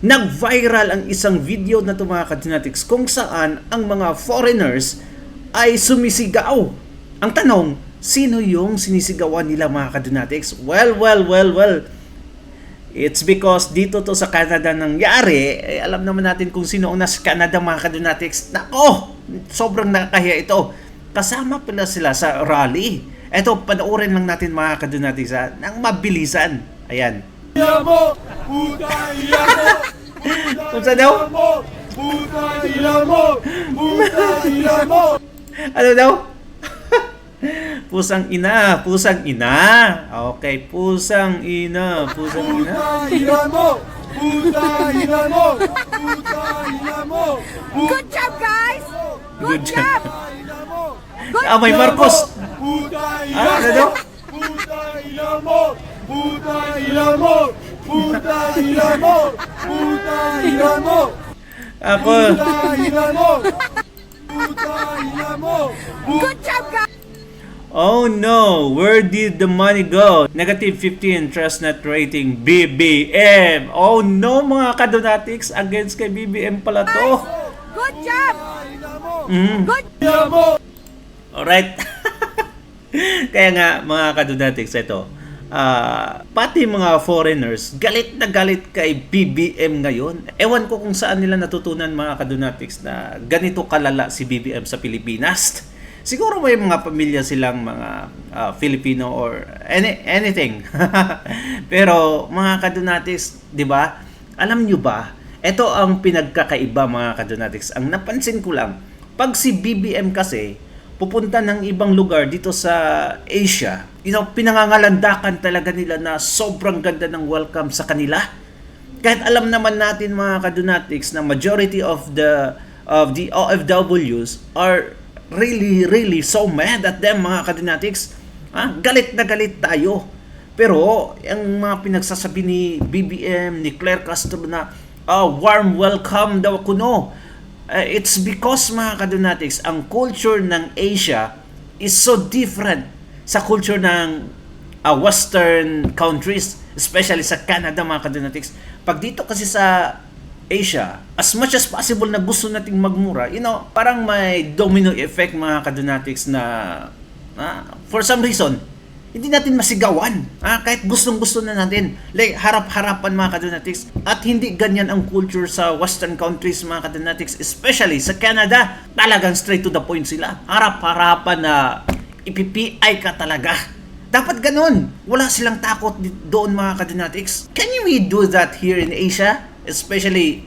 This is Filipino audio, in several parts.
Nag-viral ang isang video na to mga ka-Genetics kung saan ang mga foreigners ay sumisigaw. Ang tanong, sino yung sinisigawan nila mga ka-Genetics? Well. It's because dito to sa Canada nangyari, alam naman natin kung sino ang nasa Canada mga ka-Genetics. Nako, sobrang nakakahiya ito. Kasama pala sila sa rally. Eto, panoorin lang natin mga ka-Genetics ng mabilisan. Ayan. Ilamo! Puta ilamo! Kung saan daw? Puta ilamo! Puta ilamo! Ano daw? Pusang ina, pusang ina. Okay, pusang ina, pusang ina. Puta ilamo! Puta ilamo! Puta ilamo! Good job, guys! Good job. Ilamo! Ah, may Marcos. Puta Ah, ano ilamo! daw? Puta ilamo! Puta ilamo! Puta ilamo! Puta ilamo! Ako. Puta ilamo! Puta ilamo! Good job, guys! Oh no, where did the money go? Negative 15 Trustnet rating, BBM. Oh no mga ka-Donatics, against kay BBM pala to. Good job! Good Ilamo! Alright. Kaya nga mga ka-Donatics, ito. Pati mga foreigners, galit na galit kay BBM ngayon. Ewan ko kung saan nila natutunan mga ka-Donatics na ganito kalala si BBM sa Pilipinas. Siguro may mga pamilya silang mga Filipino or anything. Pero mga ka-Donatics, 'di ba? Alam nyo ba? Ito ang pinagkakaiba mga ka-Donatics. Ang napansin ko lang, pag si BBM kasi pupunta ng ibang lugar dito sa Asia, pinangangalandakan talaga nila na sobrang ganda ng welcome sa kanila. Kahit alam naman natin mga ka-Donatics na majority of the OFWs are really so mad at them mga ka-Donatics. Galit na galit tayo. Pero ang mga pinagsasabi ni BBM, ni Claire Castro na warm welcome daw kuno. It's because mga ka-Donatics, ang culture ng Asia is so different sa culture ng Western countries, especially sa Canada mga ka-Donatics. Pag dito kasi sa Asia, as much as possible na gusto nating magmura, parang may domino effect mga ka-Donatics na for some reason, hindi natin masigawan. Kahit gustong-gusto na natin. Like, harap-harapan mga ka-Donatics. At hindi ganyan ang culture sa Western countries mga ka-Donatics, especially sa Canada. Talagang straight to the point sila. Harap-harapan na ipi-PI ka talaga. Dapat ganun. Wala silang takot doon mga ka-Donatics. Can we do that here in Asia? Especially,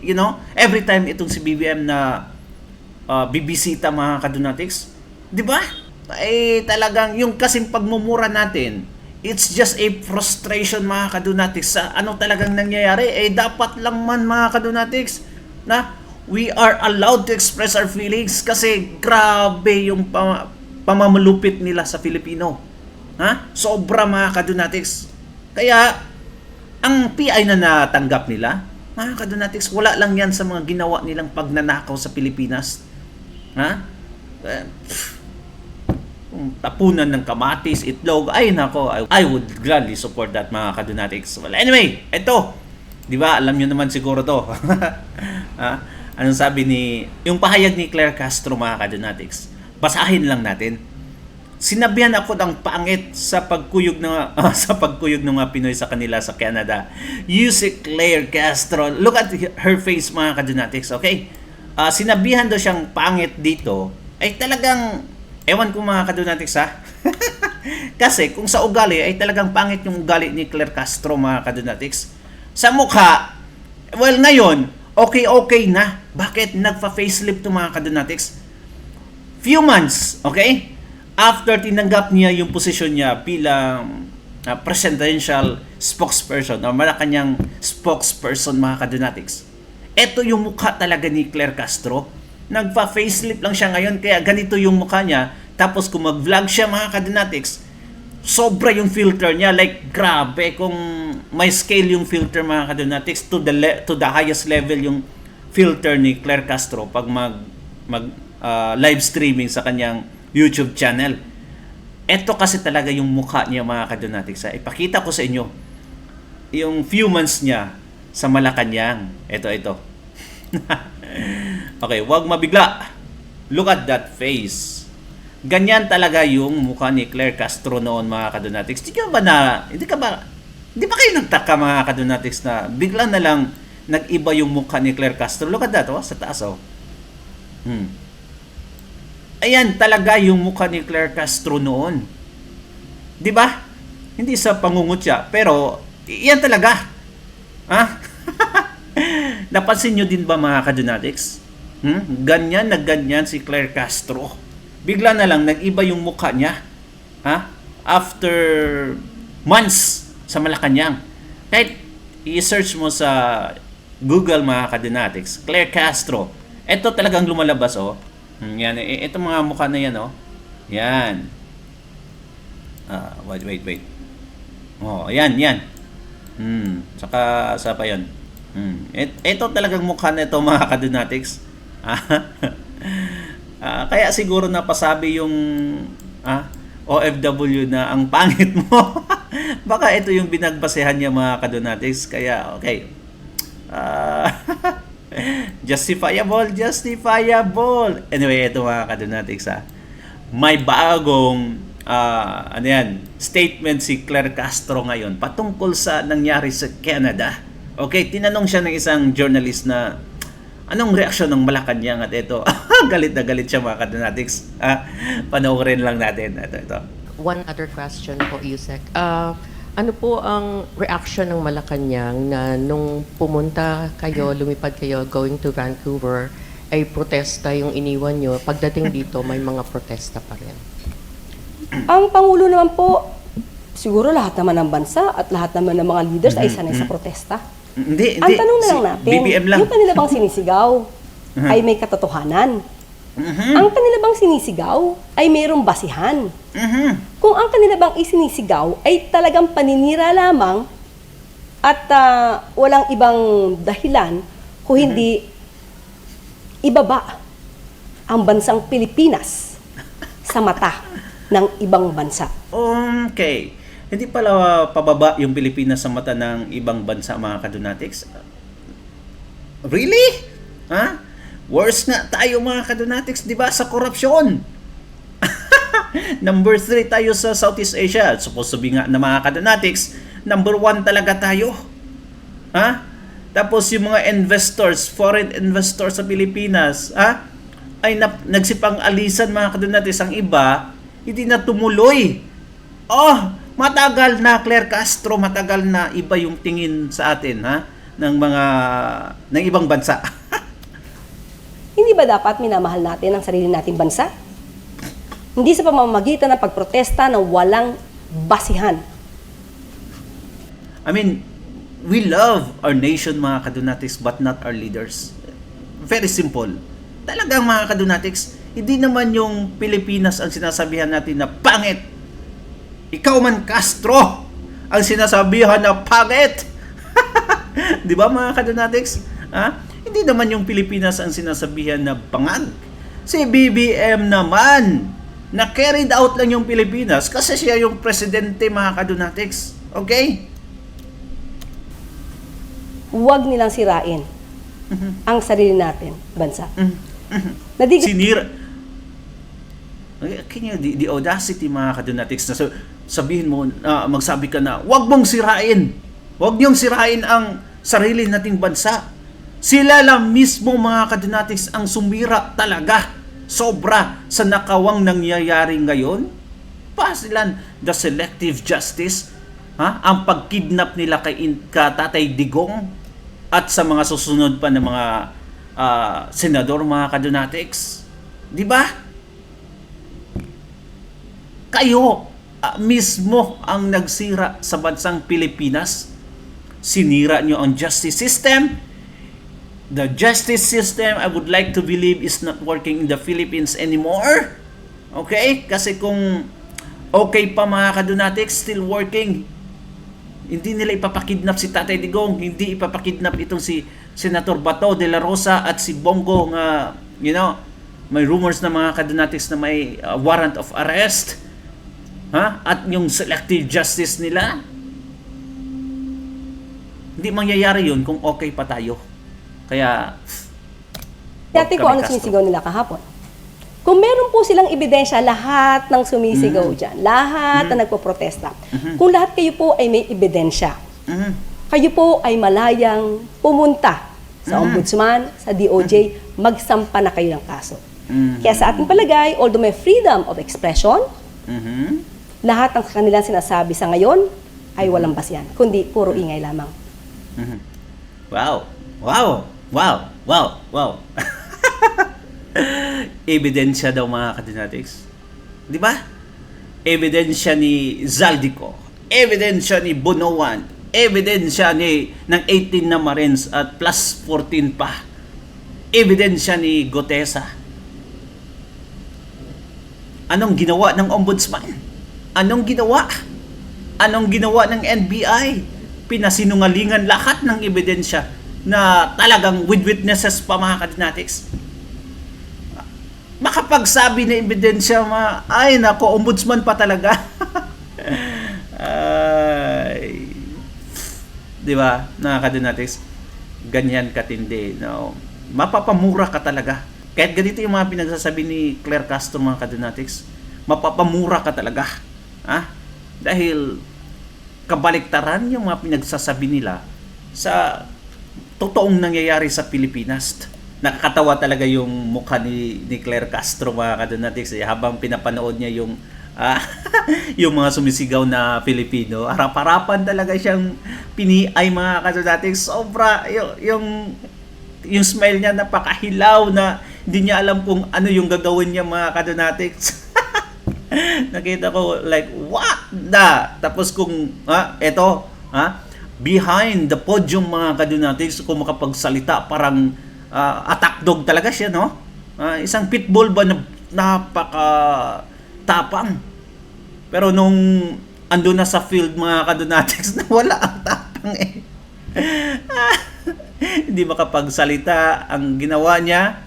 every time itong si BBM na bibisita mga ka-Donatics. Di ba? Talagang yung kasing pagmumura natin, it's just a frustration mga ka-Donatics sa ano talagang nangyayari. Dapat lang man mga ka-Donatics na we are allowed to express our feelings kasi grabe yung pamamalupit nila sa Filipino. Sobra mga ka-Donatics. Kaya, ang PI na natanggap nila, mga ka-Donatics, wala lang yan sa mga ginawa nilang pagnanakaw sa Pilipinas. Tapunan ng kamatis, itlog, ay nako, I would gladly support that mga ka-Donatics. Well, anyway, eto, di ba, alam nyo naman siguro to. Anong sabi yung pahayag ni Claire Castro mga ka-Donatics? Basahin lang natin. Sinabihan ako ng pangit sa pagkuyog ng mga Pinoy sa kanila sa Canada. Si Claire Castro. Look at her face mga ka-Donatics, okay? Sinabihan daw siyang pangit dito. Ay talagang, ewan ko mga ka-Donatics Kasi kung sa ugali ay talagang pangit yung ugali ni Claire Castro mga ka-Donatics. Sa mukha, well ngayon, okay na. Bakit? Nagpa-facelift to mga ka-Donatics. Few months, okay? After tinanggap niya yung posisyon niya bilang presidential spokesperson o Malacanang spokesperson mga ka-Donatics. Ito yung mukha talaga ni Claire Castro. Nagpa-facelift lang siya ngayon kaya ganito yung mukha niya. Tapos kung mag-vlog siya mga ka-Donatics, sobra yung filter niya. Like grabe kung may scale yung filter mga ka-Donatics to the highest level yung filter ni Claire Castro pag mag live streaming sa kanyang YouTube channel. Ito kasi talaga yung mukha niya mga ka-Donatics. Ipakita ko sa inyo yung few months niya sa Malacanang. Ito. Okay, wag mabigla. Look at that face. Ganyan talaga yung mukha ni Claire Castro noon, mga kadonatics. Hindi ba kayo nagtaka, mga kadonatics, na bigla na lang nag-iba yung mukha ni Claire Castro? Look at that, sa taas, Ayan talaga yung mukha ni Claire Castro noon. 'Di ba? Hindi sa pangungutya, pero iyan talaga. Napansin nyo din ba, mga kadonatics? Ganyan na ganyan si Claire Castro. Bigla na lang nag-iba yung mukha niya. After months sa Malacanang. Kahit i-search mo sa Google, mga kadonatics, Claire Castro, ito talagang lumalabas, Yan, ito mga mukha na yan, Yan. Wait. Yan. Saka pa yan. Ito talagang mukha na ito, mga kadonatics. Kaya siguro napasabi yung OFW na ang pangit mo. Baka ito yung binagbasehan niya, mga kadonatics. Kaya, okay. Justifiable. Anyway, ito, mga kadonatics, may bagong statement si Claire Castro ngayon patungkol sa nangyari sa Canada. Okay, tinanong siya ng isang journalist na anong reaksyon ng Malacanang, at ito, galit na galit siya, mga kadonatics. Panoorin lang natin. Ito. One other question po, Yusek. Ano po ang reaction ng Malacanang na nung lumipad kayo going to Vancouver, ay protesta yung iniwan nyo? Pagdating dito, may mga protesta pa rin. Ang Pangulo naman po, siguro lahat naman ng bansa at lahat naman ng mga leaders ay sanay sa protesta. Hindi. Ang tanong na lang natin, BBM lang. yung kanila bang sinisigaw ay may katotohanan? Ang kanila bang sinisigaw ay mayroong basihan? Kung ang kanila bang isinisigaw ay talagang paninira lamang at walang ibang dahilan kung hindi ibaba ang bansang Pilipinas sa mata ng ibang bansa. Okay. Hindi pala pababa yung Pilipinas sa mata ng ibang bansa, mga kadonatics. Really? Worse nga tayo, mga kadonatics, di ba, sa korupsyon. Number 3 tayo sa Southeast Asia. Supposed to be nga na, mga kadonatics, number 1 talaga tayo. Tapos yung mga investors, foreign investors sa Pilipinas, ay nagsipang-alisan, mga kadonatics. Ang iba, hindi na tumuloy. Matagal na, Claire Castro, matagal na iba yung tingin sa atin, ng ibang bansa. Hindi ba dapat minamahal natin ang sarili nating bansa? Hindi sa pamamagitan ng pagprotesta na walang basihan. I mean, we love our nation, mga kadonatics, but not our leaders. Very simple. Talagang, mga kadonatics, hindi naman yung Pilipinas ang sinasabihan natin na pangit. Ikaw man, Castro, ang sinasabihan na pangit. Di ba, mga kadonatics? Hindi naman yung Pilipinas ang sinasabihan na pangag. Si BBM naman, na carried out lang yung Pilipinas kasi siya yung presidente, mga kadonatics. Okay? Huwag nilang sirain ang sarili natin, bansa. Sinira. The audacity, mga kadonatics, na sabihin mo, magsabi ka na, huwag mong sirain. Huwag niyong sirain ang sarili nating bansa. Sila lang mismo, mga kadonatics, ang sumira talaga. Sobra sa nakawang nangyayari ngayon. Pasilan, the selective justice, ang pagkidnap nila kay Tatay Digong at sa mga susunod pa ng mga senador, mga kadonatics. Di ba? Kayo mismo ang nagsira sa bansang Pilipinas. Sinira nyo ang justice system. The justice system, I would like to believe, is not working in the Philippines anymore. Okay? Kasi kung okay pa, mga kadonatics, still working, hindi nila ipapakidnap si Tatay Digong, hindi ipapakidnap itong si Senator Bato de la Rosa at si Bongo nga, may rumors na, mga kadonatics, na may warrant of arrest. At yung selective justice nila, Hindi mangyayari yun kung okay pa tayo. Kaya, Dati Huwag kung ano kami sinisigaw nila kahapon. Kung meron po silang ebidensya, lahat ng sumisigaw dyan, lahat na nagpo-protesta, kung lahat kayo po ay may ebidensya, mhm, kayo po ay malayang pumunta sa ombudsman, sa DOJ, magsampa na kayo ng kaso. Kaya sa ating palagay, although may freedom of expression, mhm. lahat ng kanilang sinasabi sa ngayon ay walang basihan, kundi puro ingay lamang. Wow. Wow. Wow. Wow. Wow. Ebidensya daw mga kadinatics. Di ba? Ebidensya ni Zaldico. Ebidensya ni Bonoan. Ebidensya ng 18 na Marines at plus 14 pa. Ebidensya ni Gotesa. Anong ginawa ng ombudsman? Anong ginawa? Anong ginawa ng NBI? Pinasinungalingan lahat ng ebidensya na talagang with witnesses pa mga kadinatics. Makapagsabi na ebidensya ay nako, ombudsman pa talaga. Ay, di ba, mga kadinatics? Ganyan katindi. No? Mapapamura ka talaga. Kahit ganito yung mga pinagsasabi ni Claire Castro mga kadinatics, mapapamura ka talaga. Dahil kabaliktaran yung mga pinagsasabi nila sa totoong nangyayari sa Pilipinas. Nakakatawa talaga yung mukha ni Claire Castro mga kadinatics habang pinapanood niya yung yung mga sumisigaw na Pilipino. Harap-harapan talaga siyang piniay mga kadinatics. Sobra yung smile niya napakahilaw na hindi niya alam kung ano yung gagawin niya mga kadinatics. Nakita ko like what the, tapos kung behind the podium mga kadinatics, kung makapagsalita parang attack dog talaga siya, no? Isang pitbull ba na napaka tapang. Pero nung ando na sa field mga kadinatics, wala ang tapang eh. Hindi makapagsalita. Ang ginawa niya,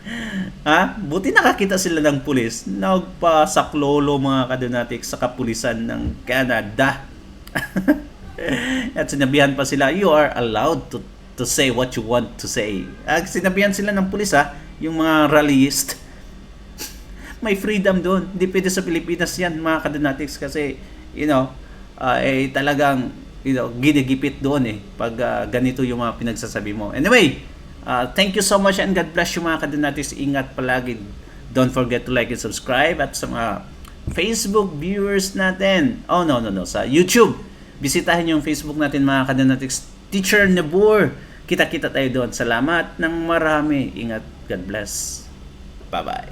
buti nakakita sila ng pulis. Nagpasaklolo mga kadinatics sa kapulisan ng Canada. At sinabihan pa sila, you are allowed to say what you want to say. Sinabihan sila ng pulis, yung mga rallyist. May freedom doon. Hindi pwede sa Pilipinas yan mga kadinatics kasi talagang ginigipit doon pag ganito yung mga pinagsasabi mo. Anyway, thank you so much and God bless you mga kadinatics. Ingat palagi. Don't forget to like and subscribe. At sa mga Facebook viewers natin, sa YouTube, bisitahin yung Facebook natin mga kadinatics, Teacher Nebur. Kita-kita tayo doon. Salamat ng marami. Ingat. God bless. Bye-bye.